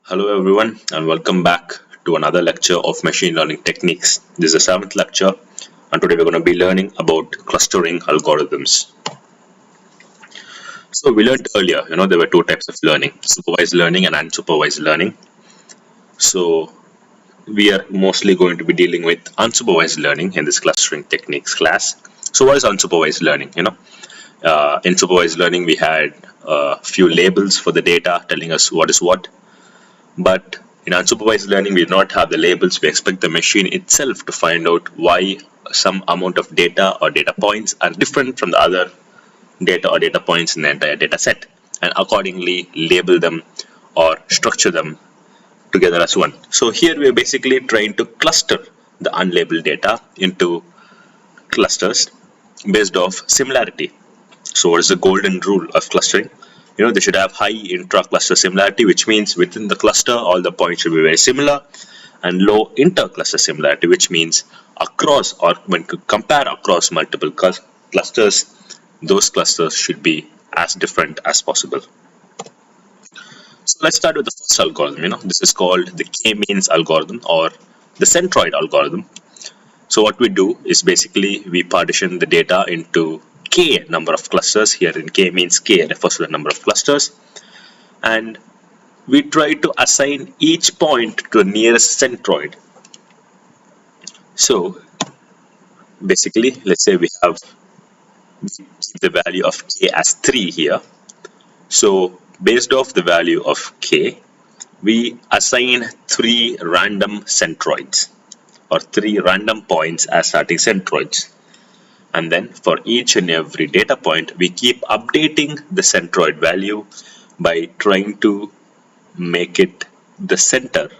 Hello everyone and welcome back to another lecture of machine learning techniques. This is the seventh lecture and today we're going to be learning about clustering algorithms. So we learned earlier, there were two types of learning, supervised learning and unsupervised learning. So we are mostly going to be dealing with unsupervised learning in this clustering techniques class. So what is unsupervised learning? In supervised learning we had a few labels for the data telling us what is what. But in unsupervised learning, we do not have the labels. We expect the machine itself to find out why some amount of data or data points are different from the other data or data points in the entire data set, and accordingly label them or structure them together as one. So here we are basically trying to cluster the unlabeled data into clusters based off similarity. So what is the golden rule of clustering? They should have high intra-cluster similarity, which means within the cluster, all the points should be very similar, and low inter-cluster similarity, which means across or when you compare across multiple clusters, those clusters should be as different as possible. So let's start with the first algorithm. This is called the k-means algorithm or the centroid algorithm. So what we do is basically we partition the data into k number of clusters. Here in k means k refers to the number of clusters, and we try to assign each point to the nearest centroid. So basically, let's say we keep the value of k as 3 here. So based off the value of k, we assign 3 random centroids or 3 random points as starting centroids. And then for each and every data point, we keep updating the centroid value by trying to make it the center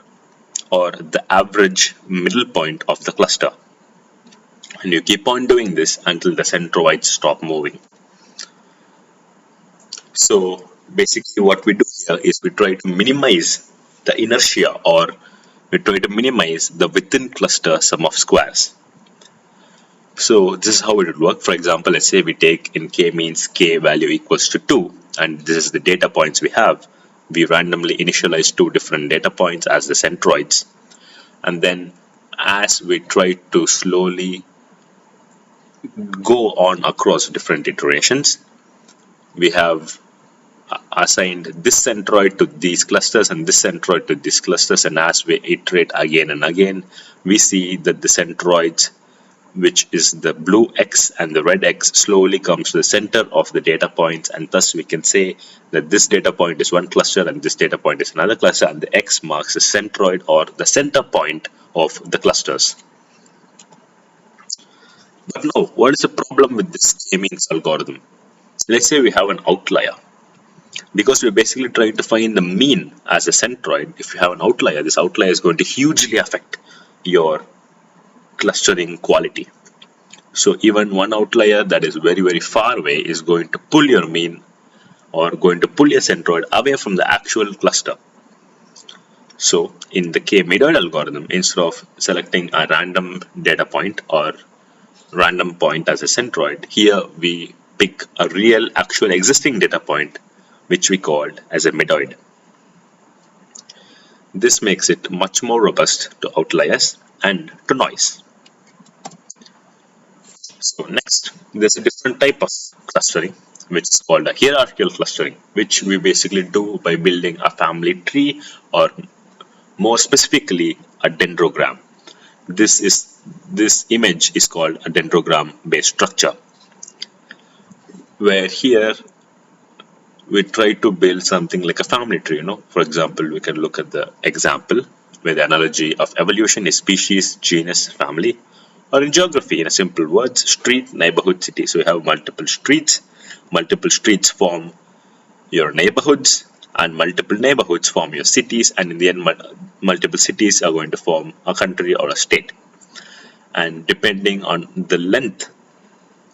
or the average middle point of the cluster. And you keep on doing this until the centroids stop moving. So basically what we do here is we try to minimize the inertia, or we try to minimize the within cluster sum of squares. So this is how it would work. For example, let's say we take in k means k value equals to 2, and this is the data points we have. We randomly initialize 2 different data points as the centroids, and then as we try to slowly go on across different iterations, we have assigned this centroid to these clusters and this centroid to these clusters, and as we iterate again and again, we see that the centroids, which is the blue X and the red X, slowly comes to the center of the data points, and thus we can say that this data point is one cluster and this data point is another cluster, and the X marks the centroid or the center point of the clusters. But now, what is the problem with this k-means algorithm? Let's say we have an outlier. Because we're basically trying to find the mean as a centroid, if you have an outlier, this outlier is going to hugely affect your clustering quality. So even one outlier that is very, very far away is going to pull your mean or going to pull your centroid away from the actual cluster. So in the k-medoid algorithm, instead of selecting a random data point or random point as a centroid, here we pick a real actual existing data point, which we called as a medoid. This makes it much more robust to outliers and to noise. So next, there's a different type of clustering, which is called a hierarchical clustering, which we basically do by building a family tree, or more specifically a dendrogram. This image is called a dendrogram based structure, where here we try to build something like a family tree. For example, we can look at the example where the analogy of evolution is species, genus, family. Or in geography, in a simple words, street, neighborhood, city. So you have multiple streets form your neighborhoods, and multiple neighborhoods form your cities, and in the end, multiple cities are going to form a country or a state. And depending on the length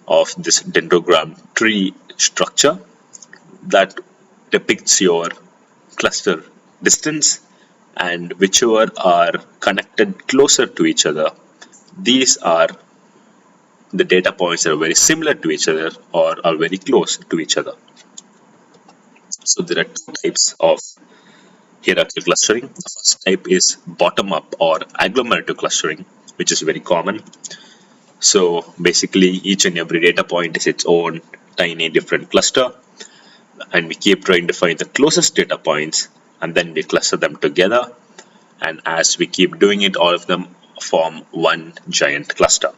of this dendrogram tree structure, that depicts your cluster distance, and whichever are connected closer to each other, these are the data points that are very similar to each other or are very close to each other. So there are two types of hierarchical clustering. The first type is bottom-up or agglomerative clustering, which is very common. So basically, each and every data point is its own tiny different cluster, and we keep trying to find the closest data points, and then we cluster them together. And as we keep doing it, all of them form one giant cluster.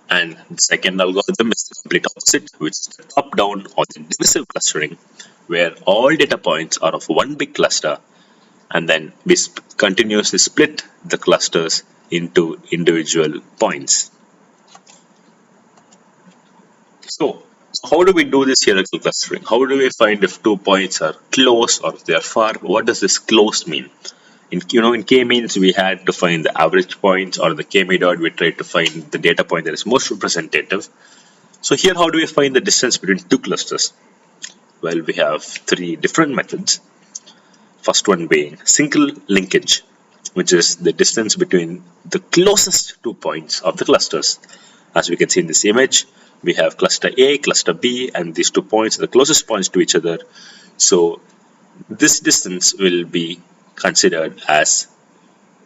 And the second algorithm is the complete opposite, which is the top-down or the divisive clustering, where all data points are of one big cluster, and then we continuously split the clusters into individual points. So, how do we do this hierarchical clustering? How do we find if two points are close or if they are far? What does this close mean? In k-means, we had to find the average points, or the k-dot, we tried to find the data point that is most representative. So here, how do we find the distance between two clusters? Well, we have three different methods. First one being single linkage, which is the distance between the closest 2 points of the clusters. As we can see in this image, we have cluster A, cluster B, and these 2 points are the closest points to each other. So this distance will be considered as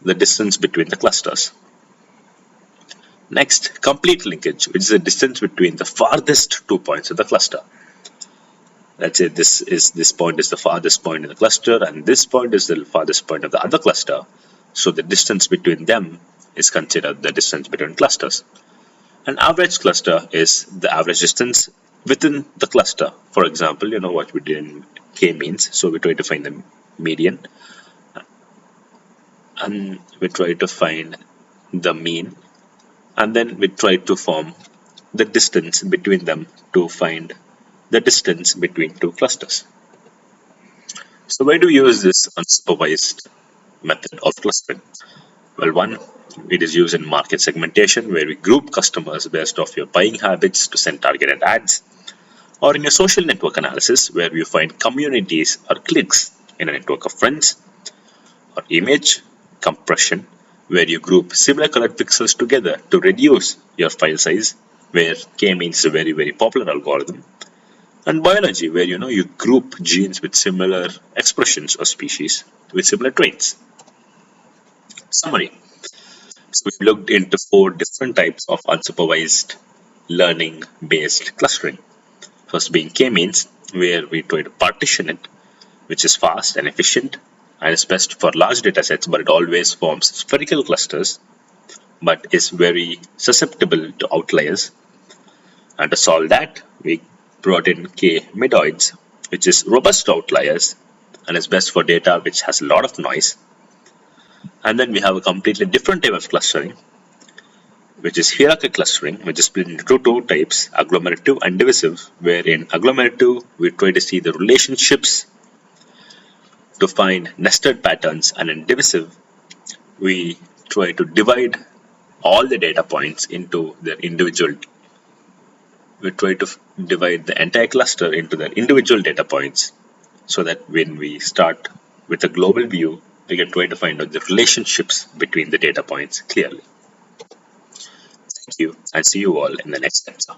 the distance between the clusters. Next, complete linkage, which is the distance between the farthest 2 points of the cluster. Let's say this point is the farthest point in the cluster, and this point is the farthest point of the other cluster. So the distance between them is considered the distance between clusters. An average cluster is the average distance within the cluster. For example, you know what we did in k-means. So we try to find the median, and we try to find the mean, and then we try to form the distance between them to find the distance between two clusters. So why do we use this unsupervised method of clustering? Well, one, it is used in market segmentation, where we group customers based off your buying habits to send targeted ads, or in your social network analysis, where you find communities or cliques in a network of friends, or image compression, where you group similar colored pixels together to reduce your file size, where k-means a very, very popular algorithm. And biology, where you group genes with similar expressions or species with similar traits. Summary. So we've looked into 4 different types of unsupervised learning based clustering. First being k-means, where we try to partition it, which is fast and efficient and is best for large data sets, but it always forms spherical clusters but is very susceptible to outliers. And to solve that, we brought in k-medoids, which is robust to outliers and is best for data which has a lot of noise. And then we have a completely different type of clustering, which is hierarchical clustering, which is split into two types, agglomerative and divisive, where in agglomerative, we try to see the relationships to find nested patterns, and in divisive, we try to divide all the data points into their individual. We try to divide the entire cluster into their individual data points, so that when we start with a global view, we can try to find out the relationships between the data points clearly. Thank you, and see you all in the next lecture.